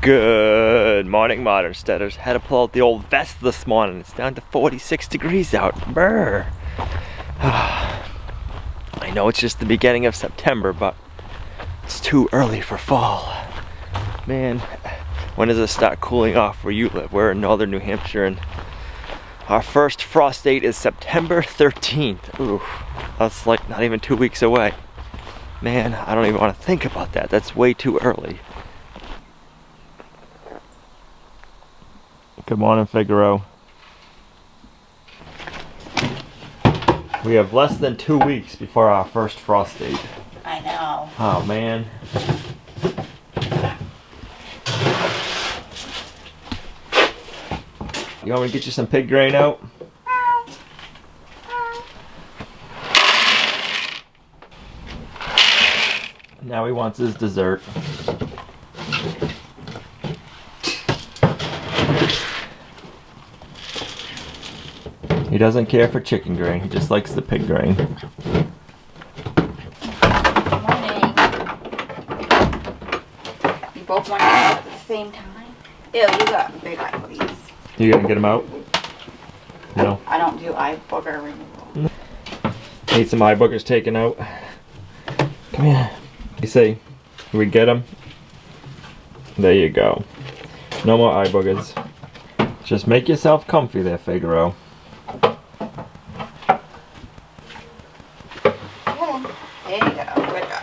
Good morning, Modern Steaders. Had to pull out the old vest this morning. It's down to 46 degrees out. Brr. I know it's just the beginning of September, but it's too early for fall. Man, when does it start cooling off where you live? We're in northern New Hampshire, and our first frost date is September 13th. Ooh, that's like not even 2 weeks away. Man, I don't even want to think about that. That's way too early. Good morning, Figaro. We have less than 2 weeks before our first frost date. I know. Oh, man. You want me to get you some pig grain out? Now he wants his dessert. He doesn't care for chicken grain, he just likes the pig grain. Good morning. You both want to get up at the same time? Ew, you got big eye boogies. You gonna get him out? No. I don't do eye booger removal. Need some eye boogers taken out. Come here. You see, we get them. There you go. No more eye boogers. Just make yourself comfy there, Figaro. There you go. Good job.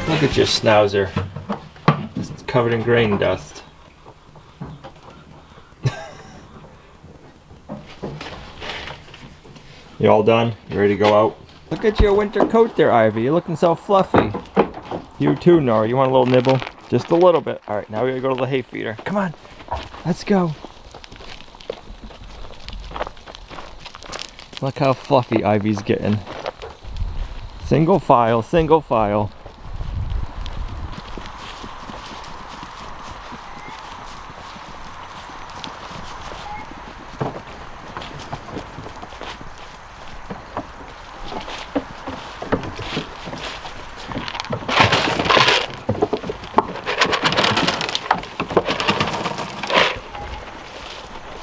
Look at your schnauzer. It's covered in grain dust. You all done? You ready to go out? Look at your winter coat there, Ivy. You're looking so fluffy. You too, Nora. You want a little nibble? Just a little bit. Alright, now we gotta go to the hay feeder. Come on. Let's go. Look how fluffy Ivy's getting. Single file, single file.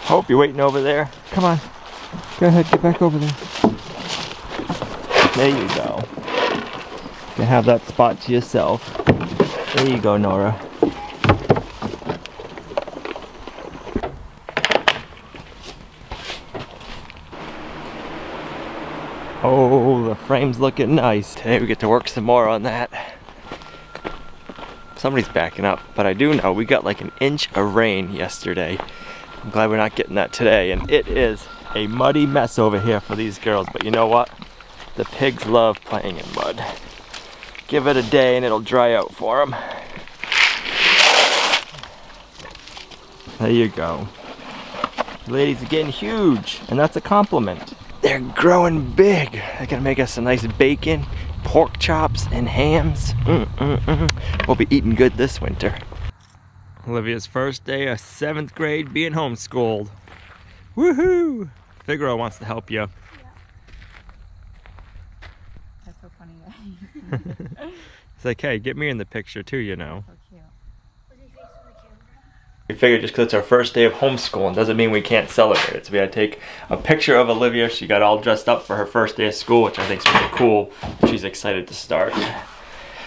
Hope you're waiting over there. Come on. Go ahead, get back over there. There you go. You can have that spot to yourself. There you go, Nora. Oh, the frame's looking nice. Today we get to work some more on that. Somebody's backing up, but I do know we got like an inch of rain yesterday. I'm glad we're not getting that today, and it is a muddy mess over here for these girls, but you know what? The pigs love playing in mud. Give it a day and it'll dry out for them. There you go. The ladies are getting huge, and that's a compliment. They're growing big. They're gonna make us some nice bacon, pork chops, and hams. We'll be eating good this winter. Olivia's first day of 7th grade being homeschooled. Woohoo! Figaro wants to help you. Yeah. That's so funny. It's like, hey, get me in the picture too, you know. So cute. We figured just because it's our first day of homeschooling doesn't mean we can't celebrate it. So we had to take a picture of Olivia. She got all dressed up for her first day of school, which I think is pretty cool. She's excited to start.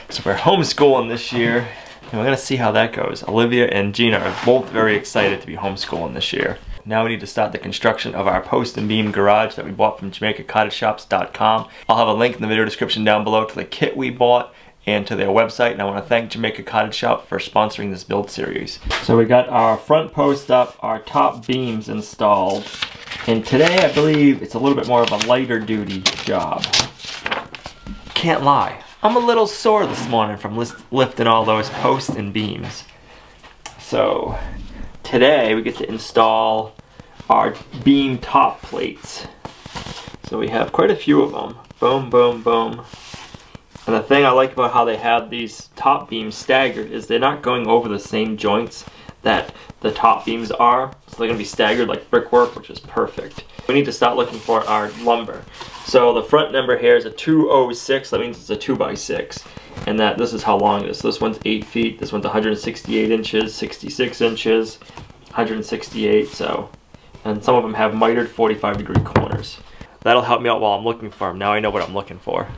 So we're homeschooling this year. And we're gonna see how that goes. Olivia and Gina are both very excited to be homeschooling this year. Now we need to start the construction of our post and beam garage that we bought from JamaicaCottageShops.com. I'll have a link in the video description down below to the kit we bought and to their website, and I want to thank Jamaica Cottage Shop for sponsoring this build series. So we got our front post up, our top beams installed, and today I believe it's a little bit more of a lighter duty job. Can't lie, I'm a little sore this morning from lifting all those posts and beams. So today we get to install our beam top plates. So we have quite a few of them. Boom, boom, boom. And the thing I like about how they have these top beams staggered is they're not going over the same joints that the top beams are. So they're gonna be staggered like brickwork, which is perfect. We need to start looking for our lumber. So the front number here is a 206, that means it's a 2x6. And that this is how long it is. So this one's 8 feet, this one's 168 inches, 66 inches, 168, so. And some of them have mitered 45-degree corners. That'll help me out while I'm looking for them. Now I know what I'm looking for.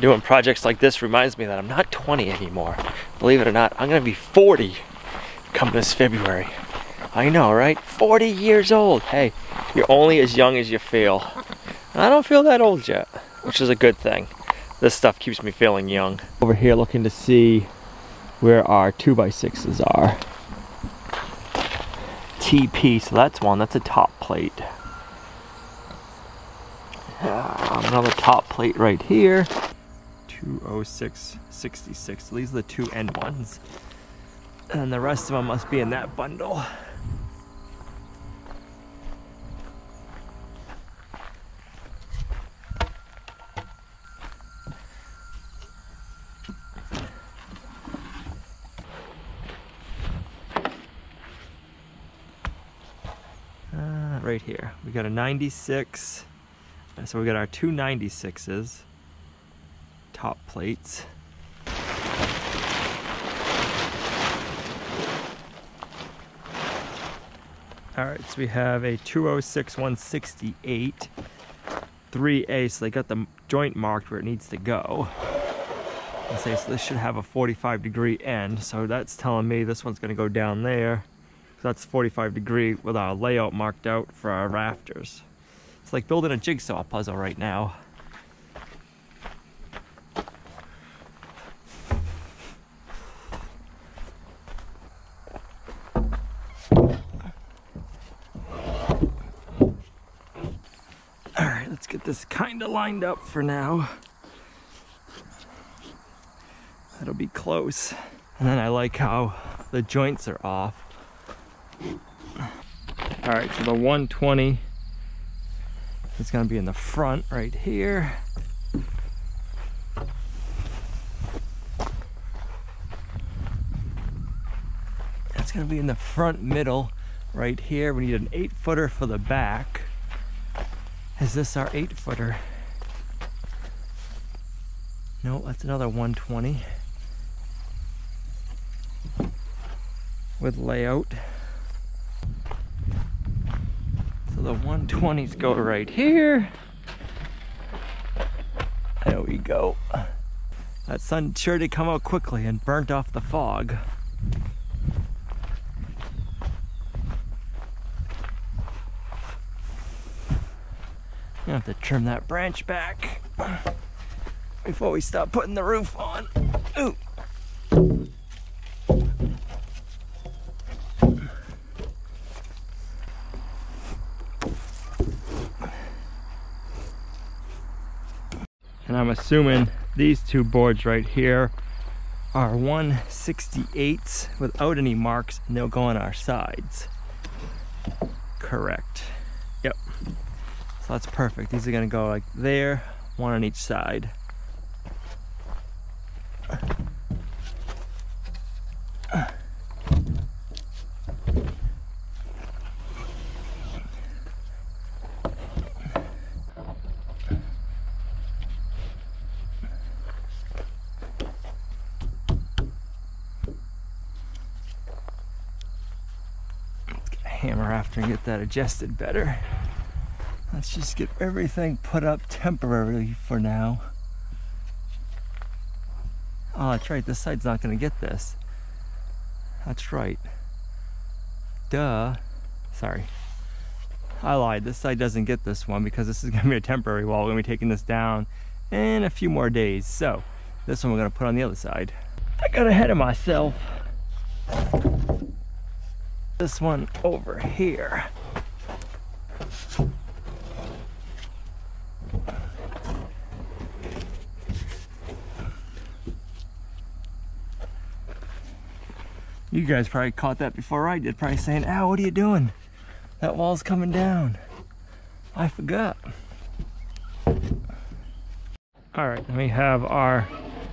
Doing projects like this reminds me that I'm not 20 anymore. Believe it or not, I'm gonna be 40 come this February. I know, right? 40 years old. Hey, you're only as young as you feel. I don't feel that old yet, which is a good thing. This stuff keeps me feeling young. Over here looking to see where our 2x6s are. TP, so that's one, that's a top plate. Another top plate right here. 20666. These are the two end ones. And the rest of them must be in that bundle. Right here. We got a 96. So we got our two 96s. Top plates. Alright, so we have a 206 168 3A, so they got the joint marked where it needs to go. So this should have a 45-degree end, so that's telling me this one's going to go down there. So that's 45-degree with our layout marked out for our rafters. It's like building a jigsaw puzzle right now. Alright, let's get this kind of lined up for now. That'll be close. And then I like how the joints are off. Alright, so the 120 is going to be in the front right here. That's going to be in the front middle right here. We need an 8-footer for the back. Is this our 8-footer? No, that's another 120 with layout. So the 120s go right here. There we go. That sun sure did come out quickly and burnt off the fog. I have to trim that branch back before we start putting the roof on. Ooh. And I'm assuming these two boards right here are 168s without any marks, and they'll go on our sides. Correct. Yep. So that's perfect. These are going to go like there, one on each side. Hammer after and get that adjusted better. Let's just get everything put up temporarily for now. Oh, that's right, this side's not going to get this. That's right. Duh. Sorry. I lied, this side doesn't get this one because this is going to be a temporary wall. We're going to be taking this down in a few more days. So, this one we're going to put on the other side. I got ahead of myself. This one over here. You guys probably caught that before I did, probably saying, "Ow, what are you doing? That wall's coming down." I forgot. Then we have our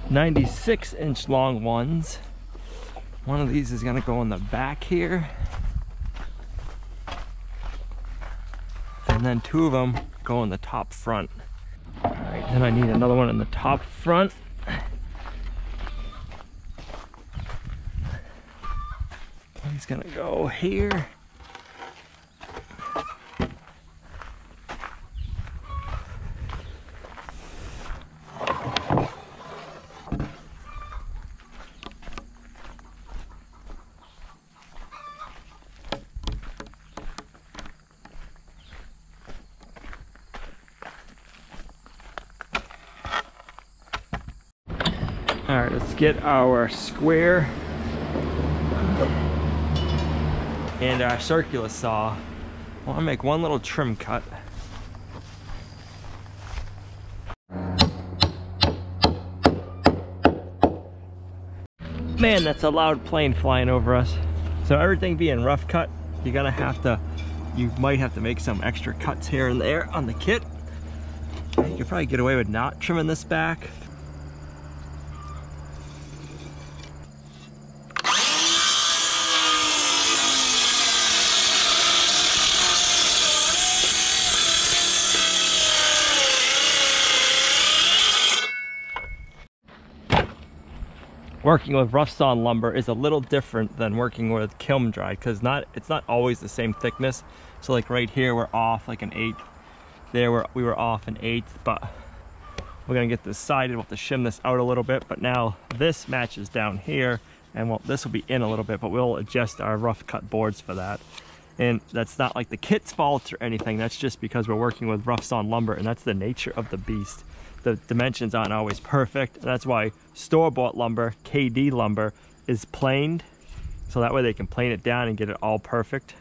96-inch long ones. One of these is gonna go in the back here. And then 2 of them go in the top front. All right, then I need another one in the top front. He's gonna go here. All right, let's get our square and our circular saw. I want to make one little trim cut. Man, that's a loud plane flying over us. So everything being rough cut, you might have to make some extra cuts here and there on the kit. You could probably get away with not trimming this back. Working with rough sawn lumber is a little different than working with kiln dried, because it's not always the same thickness. So like right here we're off like an 1/8. There we were off an 1/8, but we're gonna get this sided. We'll have to shim this out a little bit, but now this matches down here, and this will be in a little bit, but we'll adjust our rough cut boards for that. And that's not like the kit's fault or anything. That's just because we're working with rough sawn lumber, and that's the nature of the beast. The dimensions aren't always perfect, and that's why store-bought lumber, KD lumber, is planed, so that way they can plane it down and get it all perfect.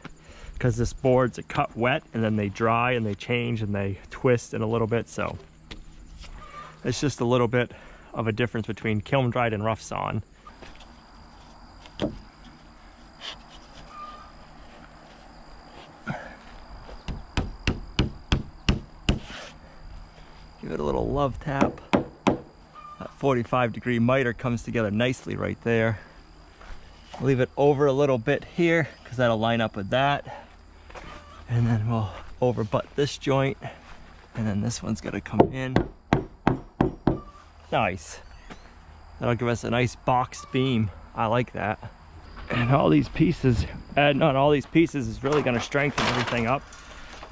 Because this boards are cut wet, and then they dry and they change and they twist in a little bit, so it's just a little bit of a difference between kiln dried and rough sawn. Give it a little love tap. That 45-degree miter comes together nicely right there. Leave it over a little bit here because that'll line up with that. And then we'll overbutt this joint. And then this one's gonna come in. Nice. That'll give us a nice boxed beam. I like that. And all these pieces, adding on all these pieces is really gonna strengthen everything up.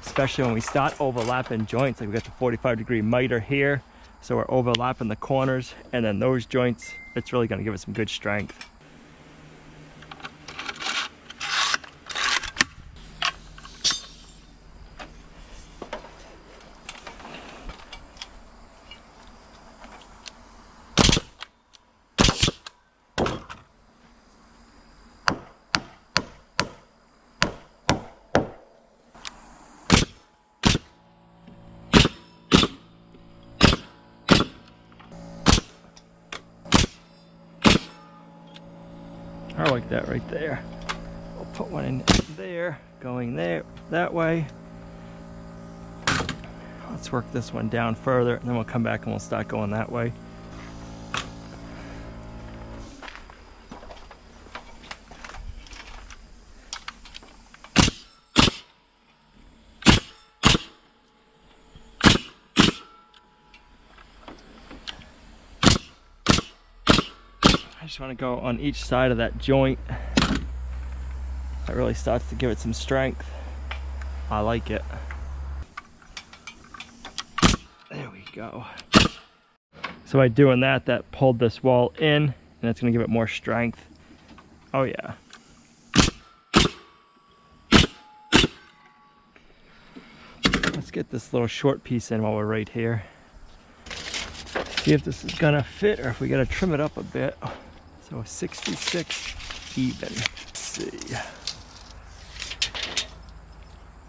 Especially when we start overlapping joints. Like we got the 45-degree miter here, so we're overlapping the corners, and then those joints, it's really going to give us some good strength. I like that right there. We'll put one in there, going there, that way. Let's work this one down further, and then we'll come back and we'll start going that way. I just want to go on each side of that joint. That really starts to give it some strength. I like it. There we go. So by doing that, that pulled this wall in, and it's going to give it more strength. Oh yeah. Let's get this little short piece in while we're right here. See if this is going to fit, or if we got to trim it up a bit. So 66 even. Let's see.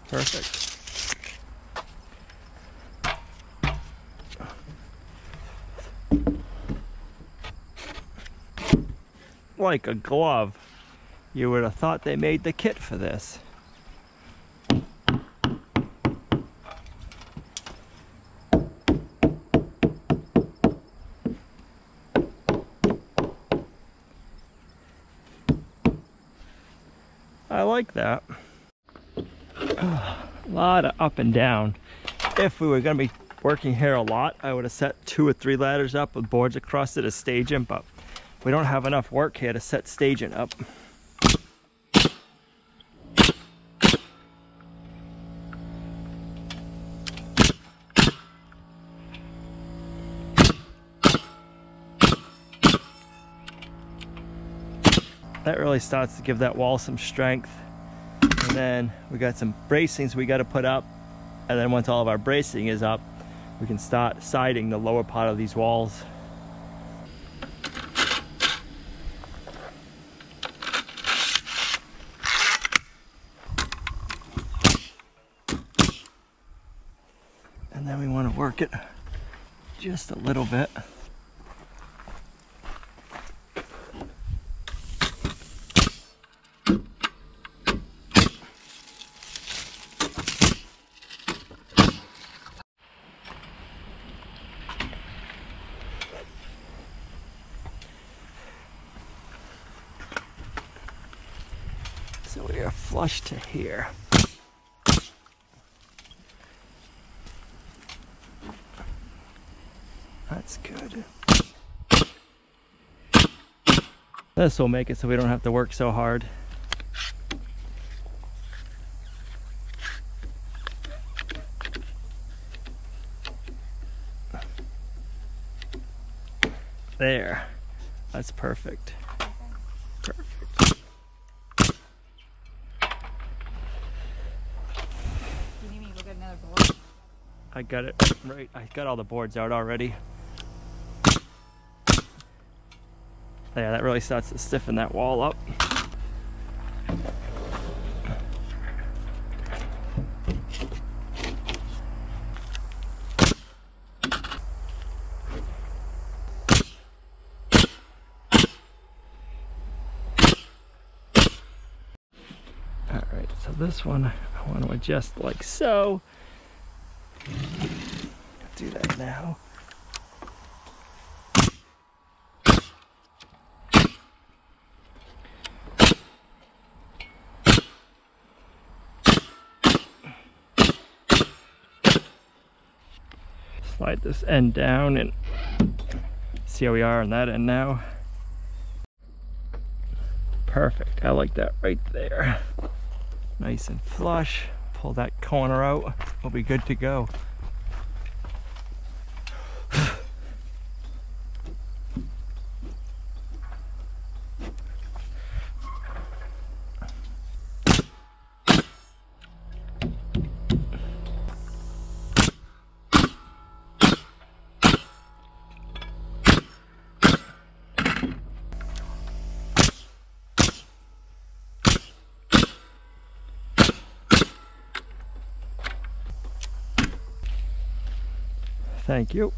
Perfect. Like a glove. You would have thought they made the kit for this. I like that. A lot of up and down. If we were going to be working here a lot, I would have set 2 or 3 ladders up with boards across it as staging, but we don't have enough work here to set staging up. That really starts to give that wall some strength. And then we got some bracings we got to put up. And then once all of our bracing is up, we can start siding the lower part of these walls. And then we want to work it just a little bit. So we are flush to here. That's good. This will make it so we don't have to work so hard. There. That's perfect. Perfect. You need me to go get another board? I got it right. I got all the boards out already. Yeah, that really starts to stiffen that wall up. Alright, so this one I want to adjust like so. Do that now. Slide this end down and see how we are on that end now. Perfect. I like that right there. Nice and flush. Pull that corner out. We'll be good to go. Thank you.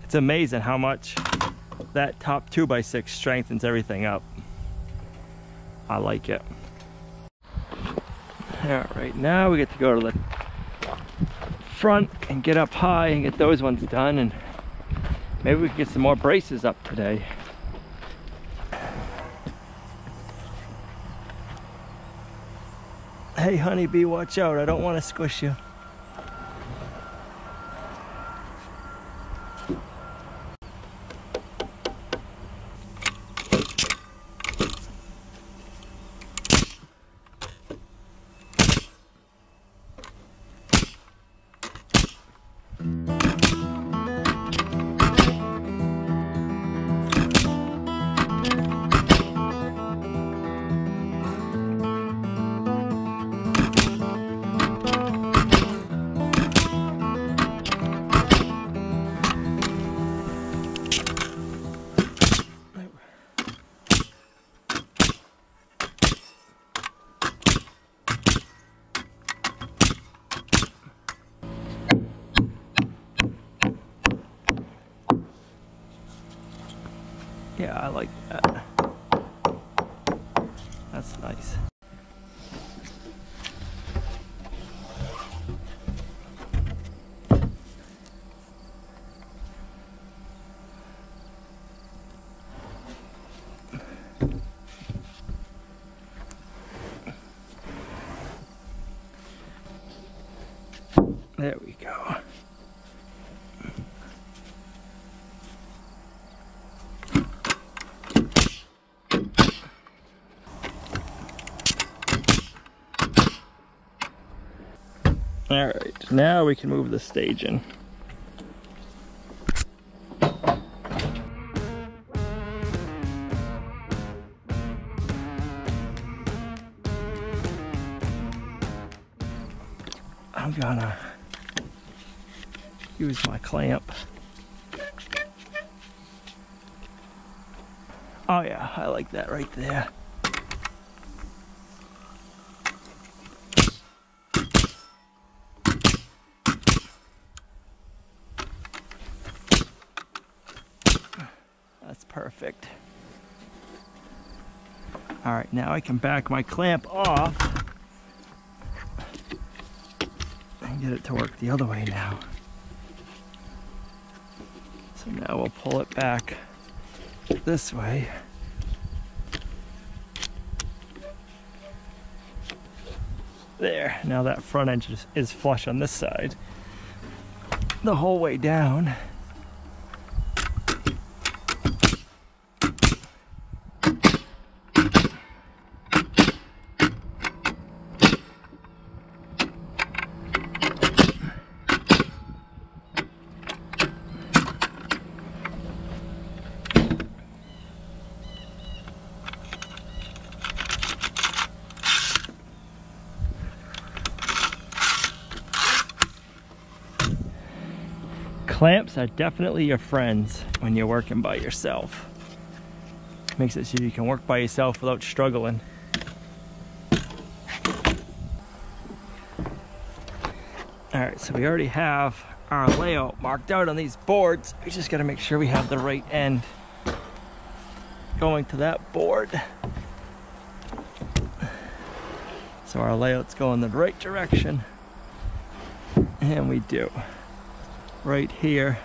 It's amazing how much that top 2x6 strengthens everything up. I like it. Alright, now we get to go to the front and get up high and get those ones done, and maybe we can get some more braces up today. Hey honeybee, watch out, I don't want to squish you. Nice. There we go. All right, now we can move the stage in. I'm gonna use my clamp. Oh yeah, I like that right there. That's perfect. All right, now I can back my clamp off and get it to work the other way now. So now we'll pull it back this way. There, now that front edge is flush on this side. The whole way down. Clamps are definitely your friends when you're working by yourself. Makes it so you can work by yourself without struggling. Alright, so we already have our layout marked out on these boards. We just got to make sure we have the right end going to that board. So our layout's going the right direction. And we do. Right here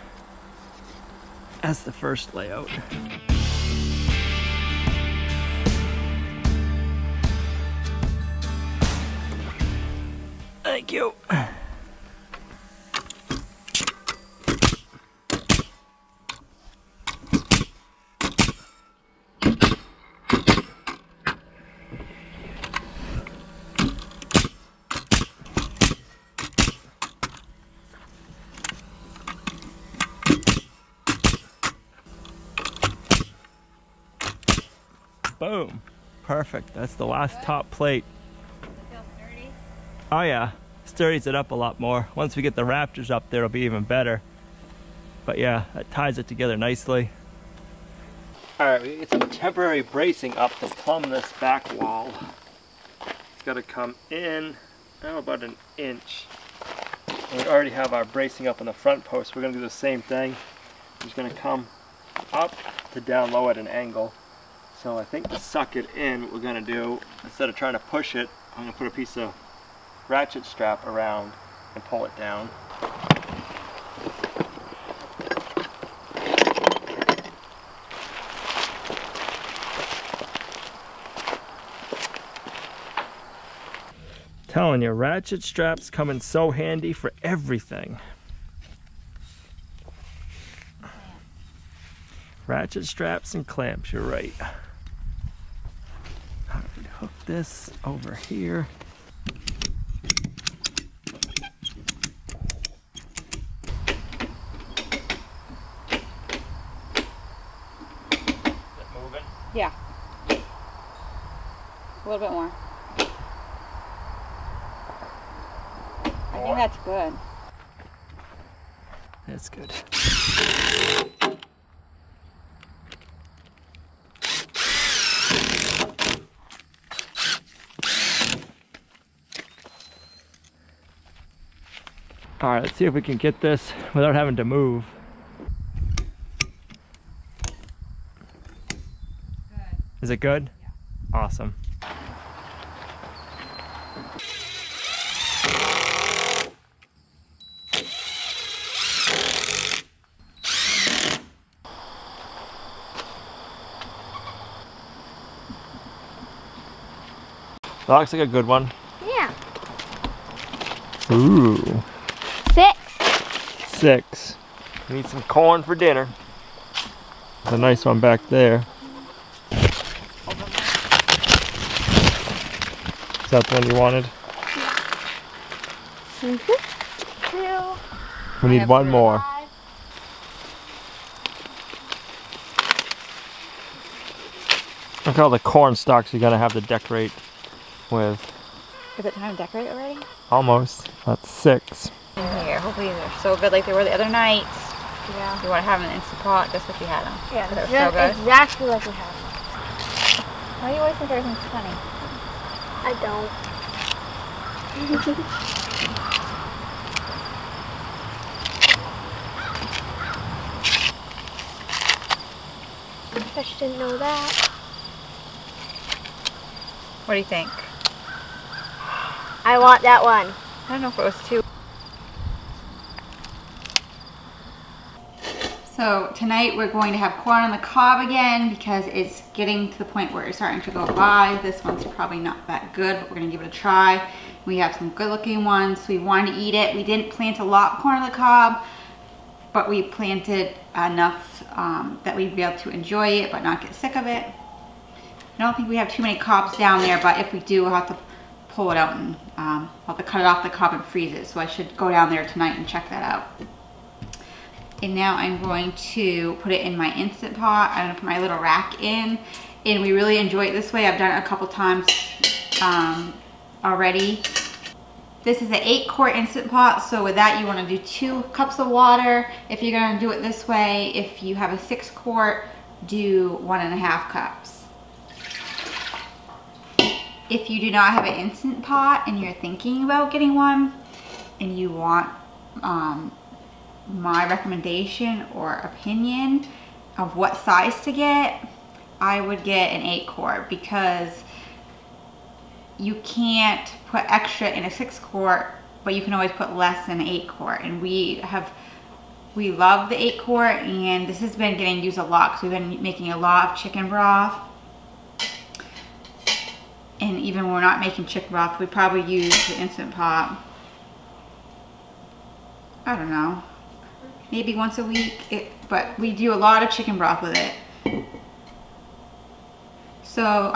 as the first layout. Thank you. Boom. Perfect. That's the last top plate. Feel sturdy? Oh yeah. Sturdies it up a lot more. Once we get the rafters up there, it'll be even better. But yeah, that ties it together nicely. Alright, we get some temporary bracing up to plumb this back wall. It's got to come in, about an inch. And we already have our bracing up on the front post. We're going to do the same thing. We're just going to come up to down low at an angle. So I think to suck it in, what we're going to do, instead of trying to push it, I'm going to put a piece of ratchet strap around and pull it down. Telling you, ratchet straps come in so handy for everything. Ratchet straps and clamps, you're right. Alright, hook this over here. Is it moving? Yeah. A little bit more. I think that's good. That's good. All right, let's see if we can get this without having to move. Good. Is it good? Yeah. Awesome. That looks like a good one. Yeah. Ooh. 6. 6. We need some corn for dinner. There's a nice one back there. Is that the one you wanted? Mm-hmm. 2. We need one more. 5. Look at all the corn stalks you're gonna have to decorate with. Is it time to decorate already? Almost. That's 6. In here. Hopefully they're so good like they were the other nights. Yeah. You want to have them in the Instant Pot just like you had them. Yeah, they're so good. Exactly like we had them. Why do you always think everything's funny? I don't. I just didn't know that. What do you think? I want that one. I don't know if it was 2. So tonight we're going to have corn on the cob again because it's getting to the point where it's starting to go by. This one's probably not that good, but we're going to give it a try. We have some good looking ones. We wanted to eat it. We didn't plant a lot of corn on the cob, but we planted enough that we'd be able to enjoy it but not get sick of it. I don't think we have too many cobs down there, but if we do, we'll have to pull it out and I'll have to cut it off the cob and freeze it. So I should go down there tonight and check that out. And now I'm going to put it in my Instant Pot. I'm gonna put my little rack in. And we really enjoy it this way. I've done it a couple times already. This is an 8-quart Instant Pot. So with that, you wanna do 2 cups of water. If you're gonna do it this way, if you have a 6-quart, do 1.5 cups. If you do not have an Instant Pot and you're thinking about getting one and you want my recommendation or opinion of what size to get, I would get an 8-quart because you can't put extra in a 6-quart, but you can always put less in an 8-quart. And we love the 8-quart, and this has been getting used a lot because we've been making a lot of chicken broth. And even when we're not making chicken broth, we probably use the Instant Pot. I don't know, maybe once a week, but we do a lot of chicken broth with it. So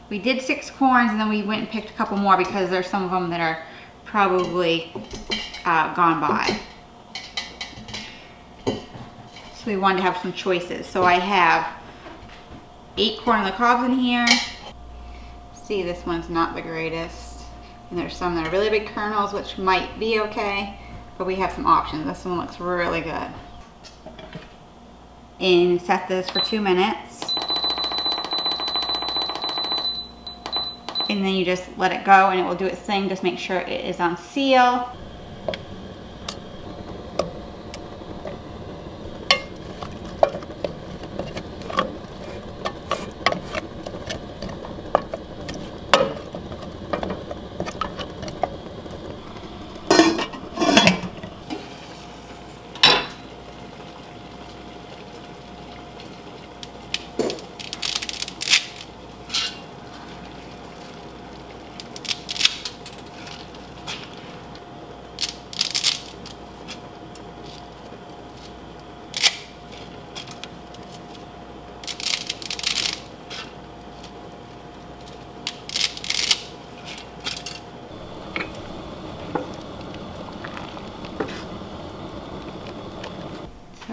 we did 6 corns and then we went and picked a couple more because there's some of them that are probably gone by. So we wanted to have some choices. So I have 8 corn on the cobs in here. See, this one's not the greatest. And there's some that are really big kernels, which might be okay. But we have some options. This one looks really good. And set this for 2 minutes. And then you just let it go and it will do its thing. Just make sure it is on seal.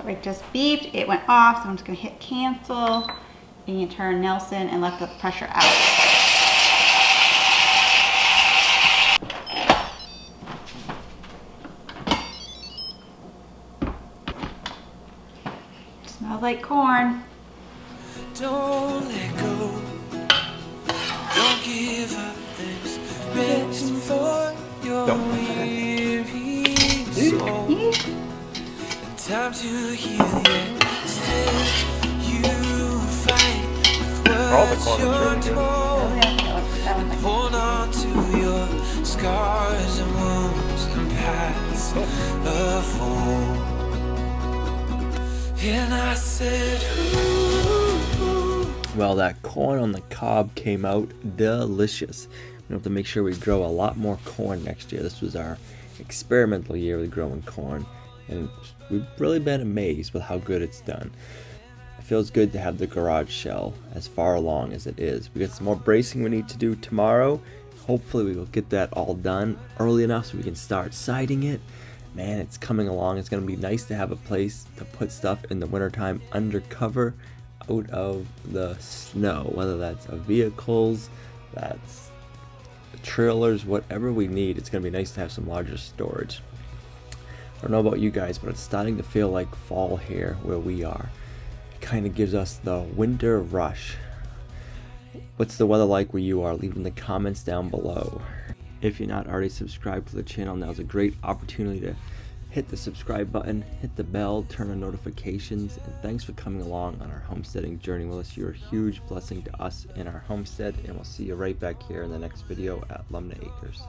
It just beeped, it went off, so I'm just gonna hit cancel and you turn Nelson and let the pressure out. Smells like corn. Don't let go, don't give up, there's rest for your weary soul. Time to heal yet still you fight with what you're told. Hold on to your scars and wounds and paths of old. And I said, ooh. Well, that corn on the cob came out delicious. We have to make sure we grow a lot more corn next year. This was our experimental year with growing corn, and we've really been amazed with how good it's done. It feels good to have the garage shell as far along as it is. We got some more bracing we need to do tomorrow. Hopefully we will get that all done early enough so we can start siding it. Man, it's coming along. It's going to be nice to have a place to put stuff in the wintertime under cover out of the snow, whether that's vehicles, that's trailers, whatever we need. It's going to be nice to have some larger storage. I don't know about you guys, but it's starting to feel like fall here where we are. It kind of gives us the winter rush. What's the weather like where you are? Leave it in the comments down below. If you're not already subscribed to the channel, now's a great opportunity to hit the subscribe button, hit the bell, turn on notifications, and thanks for coming along on our homesteading journey with us. You're a huge blessing to us in our homestead, and we'll see you right back here in the next video at Lumnah Acres.